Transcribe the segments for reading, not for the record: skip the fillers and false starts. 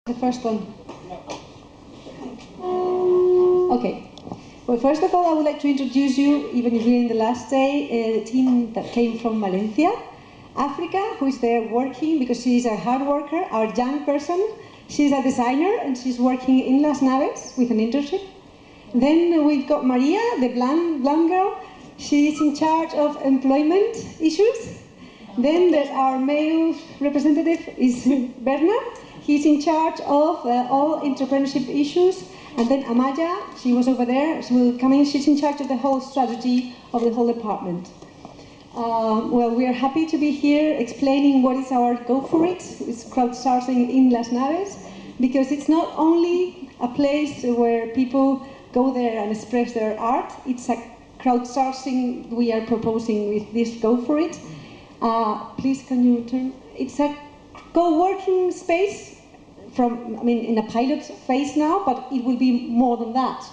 The first one. Okay. Well, first of all, I would like to introduce you, even if we're in the last day, the team that came from Valencia, Africa, who is there working because she's a hard worker, our young person. She's a designer and she's working in Las Naves with an internship. Then we've got Maria, the blonde girl. She's in charge of employment issues. Then there's our male representative is Bernard. He's in charge of all entrepreneurship issues. And then Amaya, she was over there. She will come in. She's in charge of the whole strategy of the whole department. Well, we are happy to be here explaining what is our Go For It. It's crowdsourcing in Las Naves, because it's not only a place where people go there and express their art. It's a crowdsourcing we are proposing with this Go For It. Please, can you turn? It's a co-working space in a pilot phase now, but it will be more than that.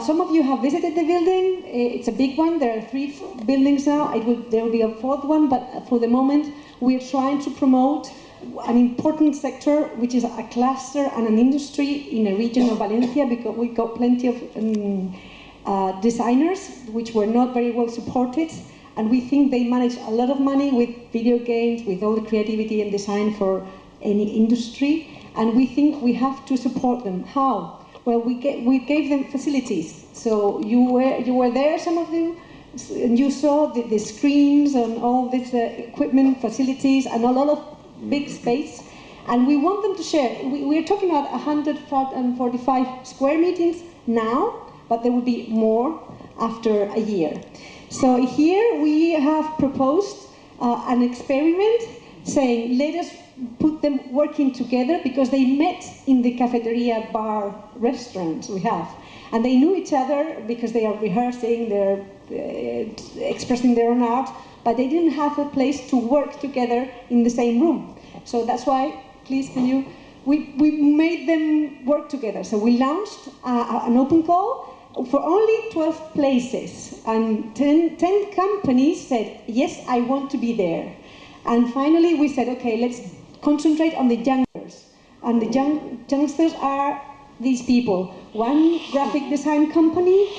Some of you have visited the building. It's a big one. There are 3 buildings now. There will be a 4th one, but for the moment, we're trying to promote an important sector, which is a cluster and an industry in a region of Valencia, because we've got plenty of designers which were not very well supported. And we think they manage a lot of money with video games, with all the creativity and design for any industry. And we think we have to support them. How? Well, we gave them facilities. So you were there, some of you, and you saw the screens and all this equipment, facilities, and a lot of big space. And we want them to share. We're talking about 145 square meters now, but there will be more after a year. So here we have proposed an experiment saying, let us put them working together, because they met in the cafeteria bar restaurant we have. And they knew each other because they are rehearsing, they're expressing their own art, but they didn't have a place to work together in the same room. So that's why, please, we made them work together. So we launched an open call for only 12 places, and 10 companies said, yes, I want to be there. And finally we said, okay, let's concentrate on the youngsters. And the youngsters are these people. 1 graphic design company,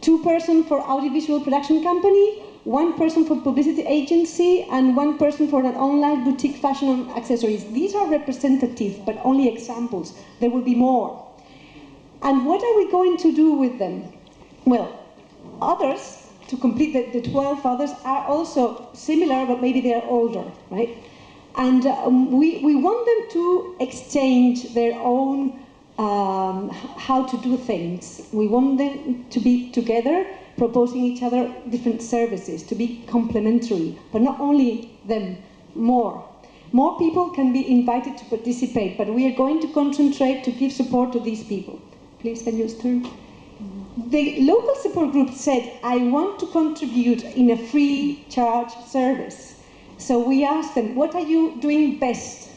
2 person for audiovisual production company, 1 person for publicity agency, and 1 person for an online boutique fashion and accessories. These are representative, but only examples. There will be more. And what are we going to do with them? Well, others, to complete the 12 others, are also similar, but maybe they're older, right? And we want them to exchange their own how to do things. We want them to be together, proposing each other different services, to be complementary, but not only them, more. More people can be invited to participate, but we are going to concentrate to give support to these people. Please, can you turn? The local support group said, I want to contribute in a free charge service. So we asked them, what are you doing best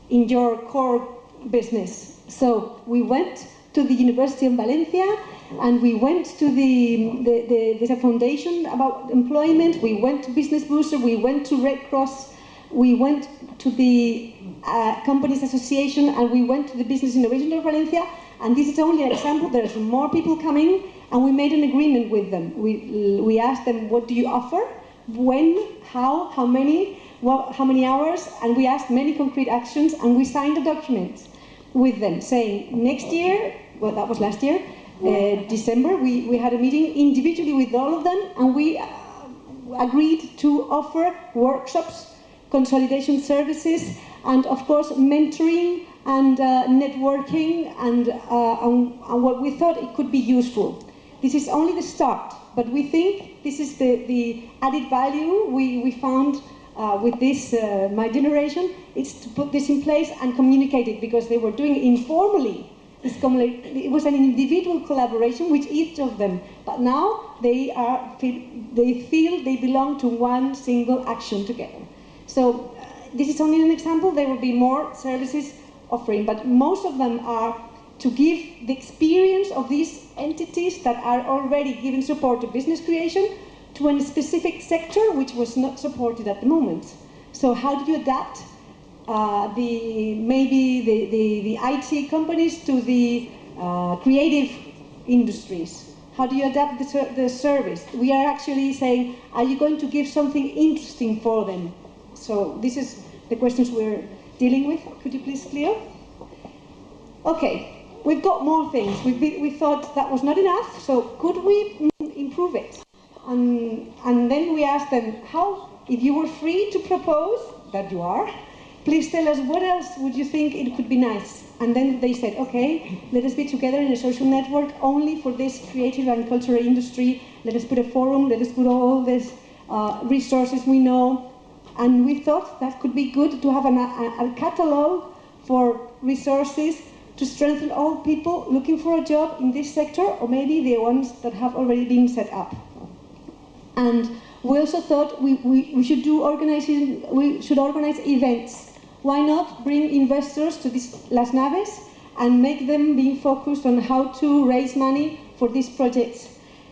in your core business? So we went to the University of Valencia, and we went to the foundation about employment, we went to Business Booster, we went to Red Cross, we went to the Companies Association, and we went to the Business Innovation of Valencia. And this is only an example. There's more people coming, and we made an agreement with them. We asked them, what do you offer? When? How many? How many hours? And we asked many concrete actions, and we signed a document with them saying, next year, well, that was last year, December, we had a meeting individually with all of them, and we agreed to offer workshops, consolidation services, and of course mentoring and networking, and what we thought it could be useful. This is only the start, but we think this is the added value we found with this, my generation, is to put this in place and communicate it, because they were doing it informally. It was an individual collaboration with each of them, but now they feel they belong to one single action together. So this is only an example. There will be more services offering, but most of them are to give the experience of these entities that are already giving support to business creation to a specific sector which was not supported at the moment. So how do you adapt maybe the IT companies to the creative industries? How do you adapt the service? We are actually saying, are you going to give something interesting for them? So this is the questions we're dealing with. Could you please clear? Okay, we've got more things. We thought that was not enough, so could we improve it? And then we asked them, how, if you were free to propose, that you are, please tell us what else would you think it could be nice? And then they said, okay, let us be together in a social network only for this creative and cultural industry. Let us put a forum, let us put all these resources we know. And we thought that could be good to have a catalog for resources to strengthen all people looking for a job in this sector, or maybe the ones that have already been set up. And we also thought we should organize events. Why not bring investors to this Las Naves and make them be focused on how to raise money for these projects?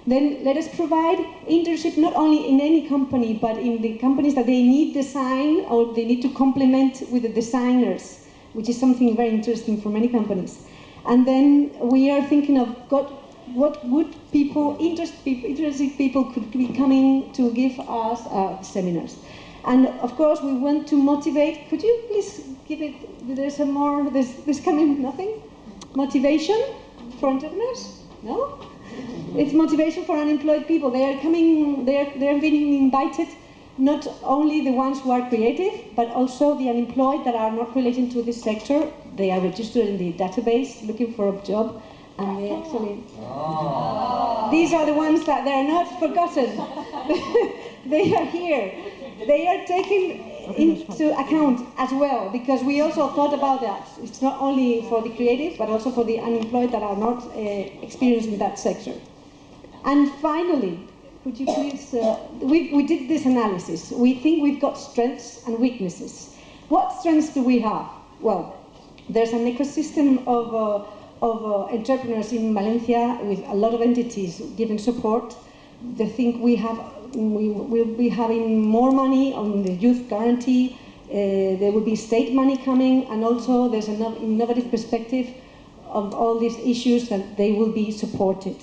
Then let us provide internship not only in any company, but in the companies that they need design or they need to complement with the designers, which is something very interesting for many companies. And then we are thinking of what would interested people could be coming to give us seminars. And of course we want to motivate. Could you please give it, there's some more, there's coming nothing? Motivation for entrepreneurs? No? It's motivation for unemployed people. They are coming, they're being invited, not only the ones who are creative, but also the unemployed that are not related to this sector. They are registered in the database looking for a job, and they actually... These are the ones that they are not forgotten. They are here. They are taken into account as well, because we also thought about that. It's not only for the creative, but also for the unemployed that are not experienced in that sector. And finally, could you please, we did this analysis. We think we've got strengths and weaknesses. What strengths do we have? Well, there's an ecosystem of entrepreneurs in Valencia with a lot of entities giving support. They think we will be having more money on the youth guarantee. There will be state money coming, and also there's an innovative perspective of all these issues that they will be supported.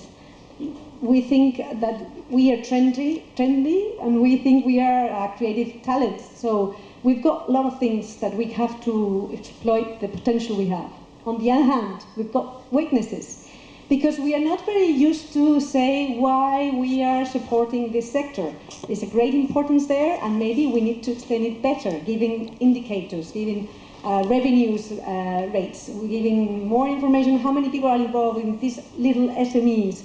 We think that we are trendy, and we think we are creative talents. So we've got a lot of things that we have to exploit the potential we have. On the other hand, we've got weaknesses, because we are not very used to say why we are supporting this sector. There's a great importance there, and maybe we need to explain it better, giving indicators, giving revenues rates, giving more information on how many people are involved in these little SMEs.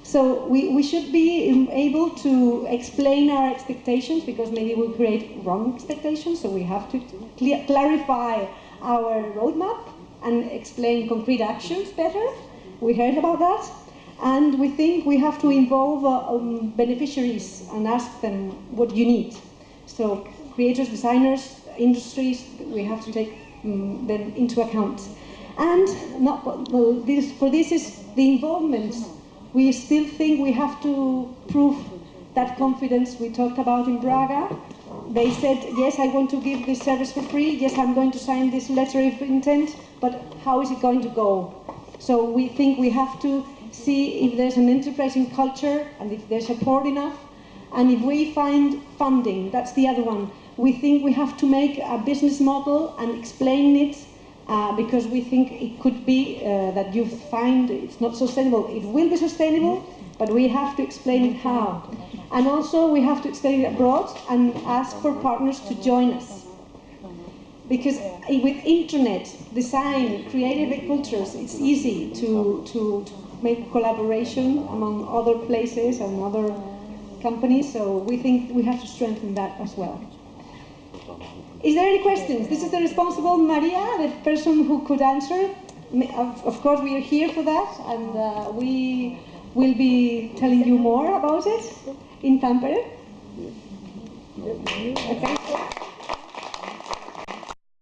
So we should be able to explain our expectations, because maybe we'll create wrong expectations, so we have to clarify our roadmap and explain concrete actions better. We heard about that, and we think we have to involve beneficiaries and ask them what you need. So creators, designers, industries, we have to take them into account. And for this is the involvement. We still think we have to prove that confidence we talked about in Braga. They said, yes, I want to give this service for free, yes, I'm going to sign this letter of intent, but how is it going to go? So we think we have to see if there's an enterprising culture and if there's support enough. And if we find funding, that's the other one. We think we have to make a business model and explain it, because we think it could be that you find it's not sustainable. It will be sustainable, but we have to explain it how. And also we have to explain it abroad and ask for partners to join us. Because with internet, design, creative cultures, it's easy to make collaboration among other places and other companies, so we think we have to strengthen that as well. Is there any questions? This is the responsible Maria, the person who could answer. Of course, we are here for that, and we will be telling you more about it in Tampere. Okay.